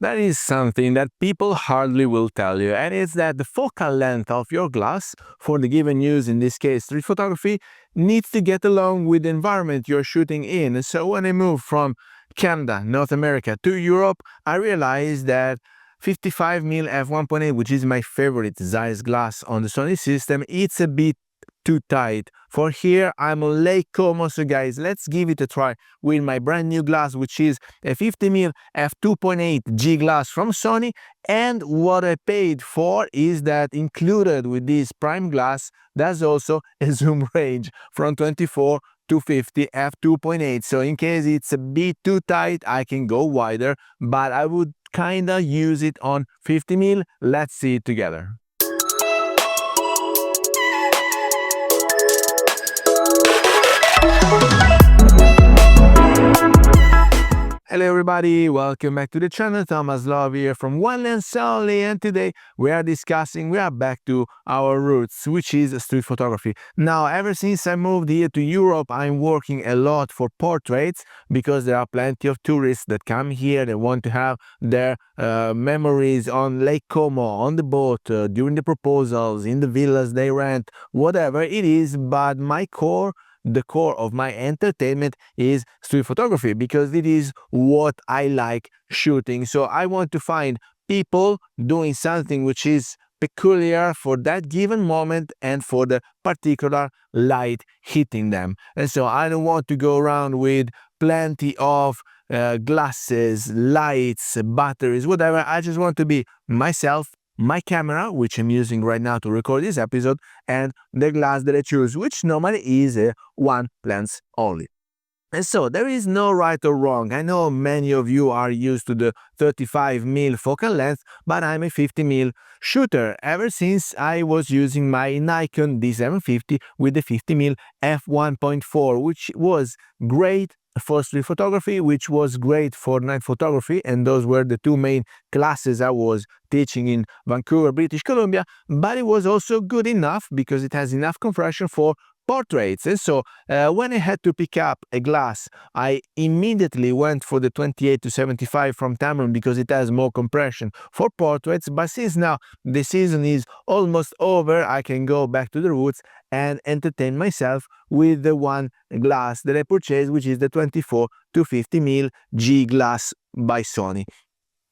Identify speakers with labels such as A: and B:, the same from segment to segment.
A: That is something that people hardly will tell you, and it's that the focal length of your glass for the given use, in this case street photography, needs to get along with the environment you're shooting in. So when I moved from Canada, North America to Europe, I realized that 55mm f1.8, which is my favorite Zeiss glass on the Sony system, it's a bit too tight. For here, I'm on Lake Como, so guys, let's give it a try with my brand new glass, which is a 50mm f2.8 G glass from Sony. And what I paid for is that included with this prime glass, there's also a zoom range from 24 to 50 f2.8. So in case it's a bit too tight, I can go wider, but I would kinda use it on 50mm. Let's see it together. Hello everybody, welcome back to the channel. Thomas Love here from One Lens Only, and today we are back to our roots, which is street photography. Now, ever since I moved here to Europe, I'm working a lot for portraits because there are plenty of tourists that come here. They want to have their memories on Lake Como, on the boat, during the proposals, in the villas they rent, whatever it is. But the core of my entertainment is street photography because it is what I like shooting. So I want to find people doing something which is peculiar for that given moment and for the particular light hitting them. And so I don't want to go around with plenty of glasses, lights, batteries, whatever. I just want to be myself, my camera, which I'm using right now to record this episode, and the glass that I choose, which normally is a one lens only. And so there is no right or wrong. I know many of you are used to the 35mm focal length, but I'm a 50mm shooter ever since I was using my Nikon D750 with the 50mm f1.4, which was great for street photography, which was great for night photography, and those were the two main classes I was teaching in Vancouver, British Columbia. But it was also good enough because it has enough compression for portraits. And so when I had to pick up a glass, I immediately went for the 28 to 75 from Tamron because it has more compression for portraits. But since now the season is almost over, I can go back to the roots and entertain myself with the one glass that I purchased, which is the 24 to 50mm G glass by Sony.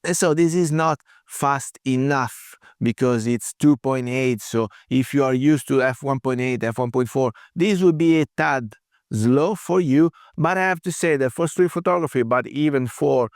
A: And so this is not fast enough because it's 2.8. So if you are used to f1.8, f1.4, this would be a tad slow for you. But I have to say that for street photography, but even for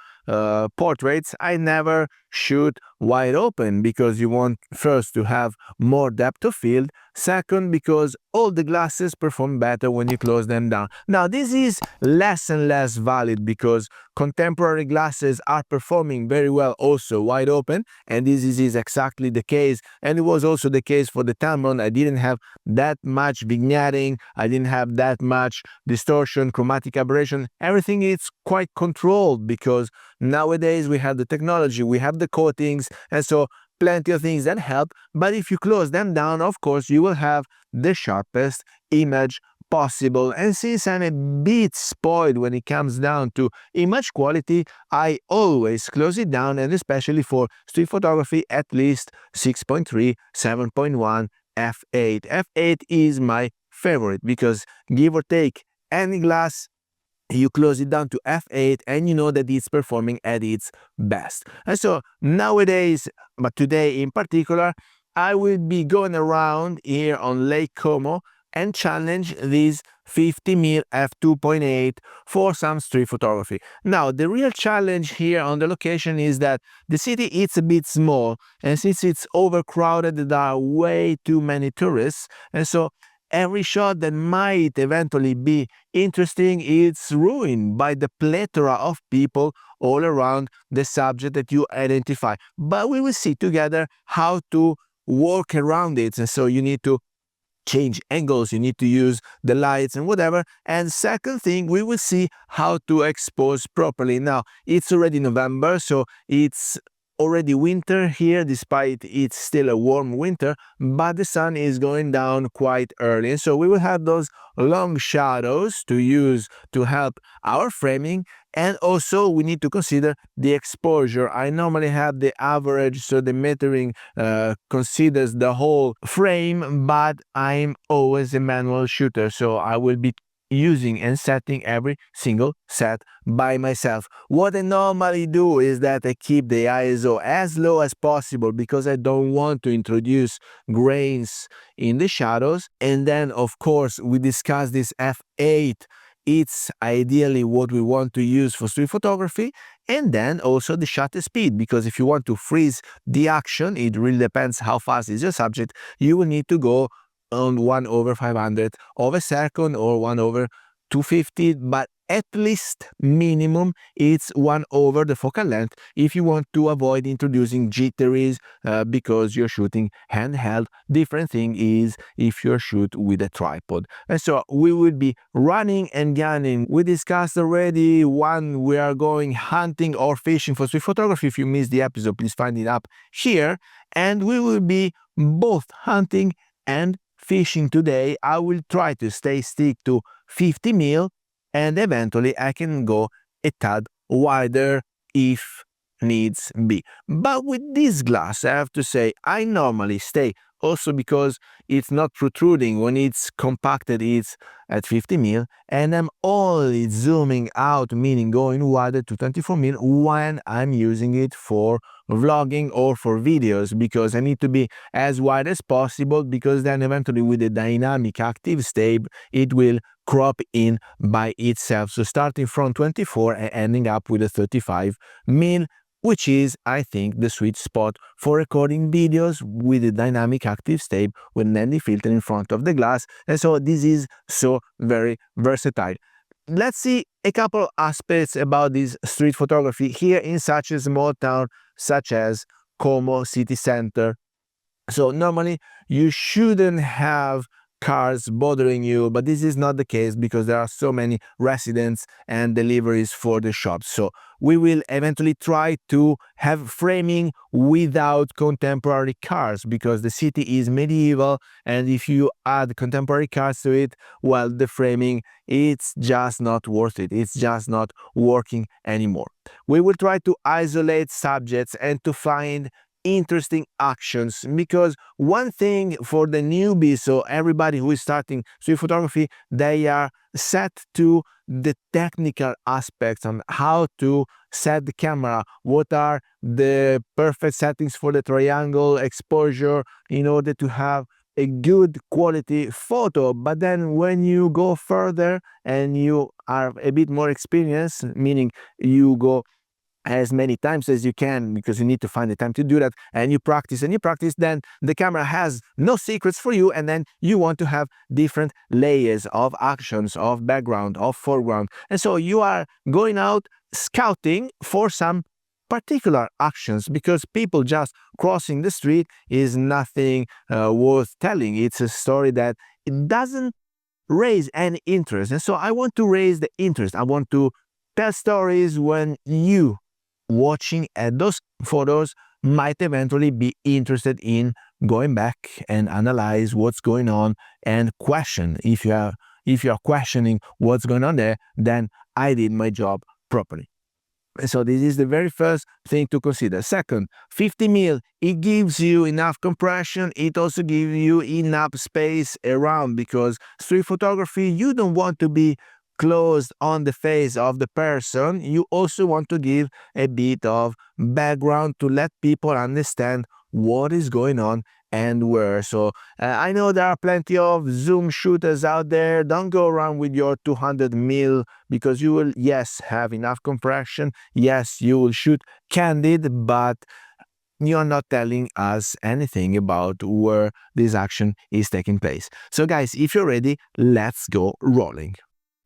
A: portraits, I never shoot wide open because you want first to have more depth of field, second because all the glasses perform better when you close them down. Now this is less and less valid because contemporary glasses are performing very well also wide open, and this is exactly the case, and it was also the case for the Tamron. I didn't have that much vignetting, I didn't have that much distortion, chromatic aberration. Everything is quite controlled because nowadays we have the technology, we have the coatings, and so plenty of things that help. But if you close them down, of course you will have the sharpest image possible. And since I'm a bit spoiled when it comes down to image quality, I always close it down, and especially for street photography, at least 6.3, 7.1, f8. F8 is my favorite because give or take any glass, you close it down to f8 and you know that it's performing at its best. And so nowadays, but today in particular, I will be going around here on Lake Como and challenge this 50mm f2.8 for some street photography. Now, the real challenge here on the location is that the city is a bit small, and since it's overcrowded, there are way too many tourists, and so every shot that might eventually be interesting is ruined by the plethora of people all around the subject that you identify. But we will see together how to work around it. And so you need to change angles, you need to use the lights and whatever. And second thing, we will see how to expose properly. Now, it's already November, so it's already winter here, despite it's still a warm winter, but the sun is going down quite early. And so we will have those long shadows to use to help our framing. And also we need to consider the exposure. I normally have the average, so the metering considers the whole frame, but I'm always a manual shooter, so I will be using and setting every single set by myself. What I normally do is that I keep the ISO as low as possible because I don't want to introduce grains in the shadows. And then of course we discuss this f8. It's ideally what we want to use for street photography, and then also the shutter speed, because if you want to freeze the action, it really depends how fast is your subject, you will need to go on 1/500 of a second or 1/250, but at least minimum it's 1 over the focal length if you want to avoid introducing jitteries because you're shooting handheld. Different thing is if you're shoot with a tripod. And so we will be running and gunning. We discussed already when we are going hunting or fishing for street photography. If you missed the episode, please find it up here. And we will be both hunting and fishing today. I will try to stick to 50 mil, and eventually I can go a tad wider if needs be. But with this glass, I have to say, I normally stay, also because it's not protruding. When it's compacted, it's at 50 mil, and I'm only zooming out, meaning going wider to 24 mil when I'm using it for vlogging or for videos, because I need to be as wide as possible, because then eventually with the dynamic active state it will crop in by itself. So starting from 24 and ending up with a 35 mil, which is, I think, the sweet spot for recording videos with a dynamic active state with an ND filter in front of the glass. And so this is so very versatile. Let's see a couple aspects about this street photography here in such a small town such as Como city center. So normally you shouldn't have cars bothering you, but this is not the case because there are so many residents and deliveries for the shops. So we will eventually try to have framing without contemporary cars, because the city is medieval, and if you add contemporary cars to it, well, the framing, it's just not worth it. It's just not working anymore. We will try to isolate subjects and to find interesting actions, because one thing for the newbies, so everybody who is starting street photography, they are set to the technical aspects on how to set the camera, what are the perfect settings for the triangle exposure in order to have a good quality photo. But then when you go further and you are a bit more experienced, meaning you go as many times as you can, because you need to find the time to do that, and you practice, then the camera has no secrets for you, and then you want to have different layers of actions, of background, of foreground. And so you are going out scouting for some particular actions, because people just crossing the street is nothing worth telling. It's a story that it doesn't raise any interest. And so I want to raise the interest. I want to tell stories when you watching at those photos might eventually be interested in going back and analyze what's going on and question. If you are questioning what's going on there, then I did my job properly. So this is the very first thing to consider. Second, 50 mil, it gives you enough compression. It also gives you enough space around, because street photography, you don't want to be closed on the face of the person. You also want to give a bit of background to let people understand what is going on and where. So I know there are plenty of zoom shooters out there. Don't go around with your 200 mil, because you will, yes, have enough compression. Yes, you will shoot candid, but you're not telling us anything about where this action is taking place. So guys, if you're ready, let's go rolling.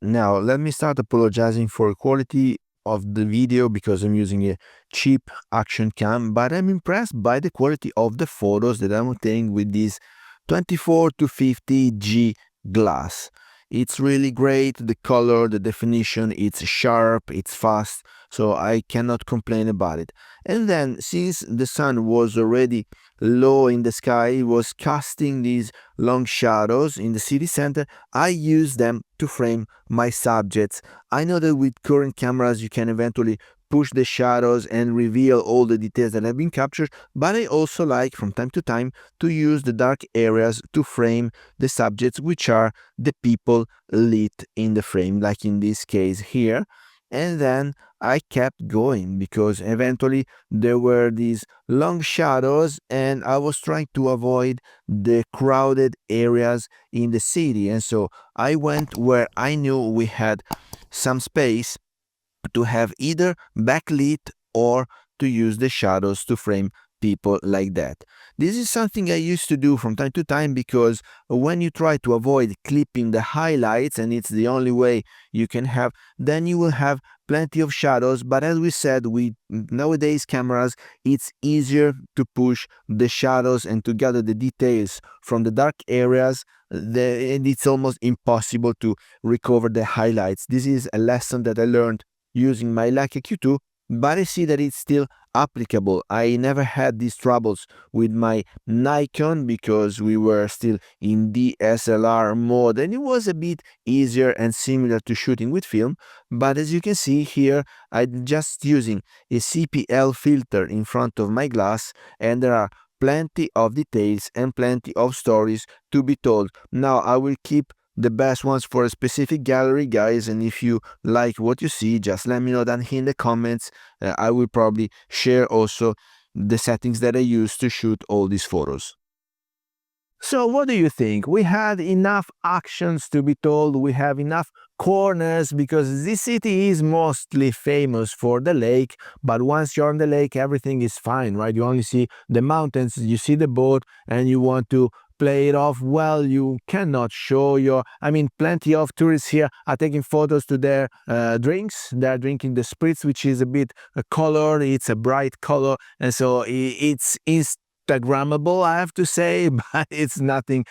A: Now, let me start apologizing for quality of the video, because I'm using a cheap action cam, but I'm impressed by the quality of the photos that I'm obtaining with this 24 to 50 G glass. It's really great. The color, the definition, it's sharp, it's fast, so I cannot complain about it. And then, since the sun was already low in the sky, it was casting these long shadows in the city center, I used them to frame my subjects. I know that with current cameras you can eventually push the shadows and reveal all the details that have been captured, but I also like from time to time to use the dark areas to frame the subjects, which are the people lit in the frame, like in this case here. And then I kept going because eventually there were these long shadows and I was trying to avoid the crowded areas in the city. And so I went where I knew we had some space to have either backlit or to use the shadows to frame people like that. This is something I used to do from time to time because when you try to avoid clipping the highlights, and it's the only way you can have, then you will have plenty of shadows. But as we said, with nowadays cameras, it's easier to push the shadows and to gather the details from the dark areas, and it's almost impossible to recover the highlights. This is a lesson that I learned using my Leica Q2, but I see that it's still applicable. I never had these troubles with my Nikon because we were still in DSLR mode and it was a bit easier and similar to shooting with film. But as you can see here, I'm just using a CPL filter in front of my glass, and there are plenty of details and plenty of stories to be told. Now I will keep the best ones for a specific gallery, guys, and if you like what you see, just let me know down here in the comments. I will probably share also the settings that I use to shoot all these photos. So what do you think? We had enough actions to be told, we have enough corners, because this city is mostly famous for the lake, but once you're on the lake everything is fine, right? You only see the mountains, you see the boat, and you want to play it off well. You cannot show your, plenty of tourists here are taking photos to their drinks. They're drinking the spritz, which is a bit colored, it's a bright color, and so it's Instagrammable, I have to say, but it's nothing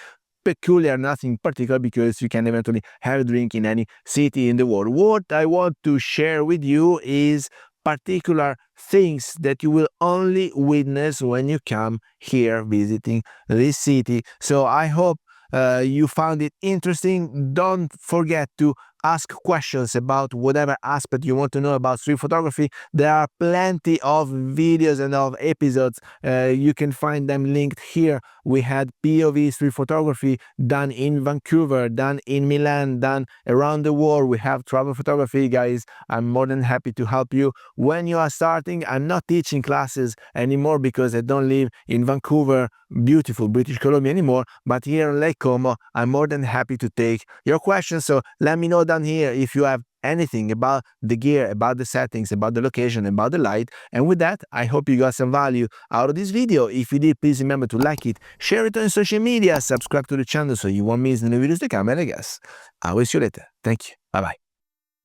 A: peculiar, nothing particular, because you can eventually have a drink in any city in the world. What I want to share with you is particular things that you will only witness when you come here visiting this city. So I hope you found it interesting. Don't forget to ask questions about whatever aspect you want to know about street photography. There are plenty of videos and of episodes. You can find them linked here. We had POV street photography done in Vancouver, done in Milan, done around the world. We have travel photography, guys. I'm more than happy to help you when you are starting. I'm not teaching classes anymore because I don't live in Vancouver, beautiful British Columbia anymore, but here in Lake Como, I'm more than happy to take your questions. So let me know down here if you have anything about the gear, about the settings, about the location, about the light. And with that, I hope you got some value out of this video. If you did, please remember to like it, share it on social media, subscribe to the channel so you won't miss any videos to come, and I guess I'll see you later. Thank you. Bye-bye.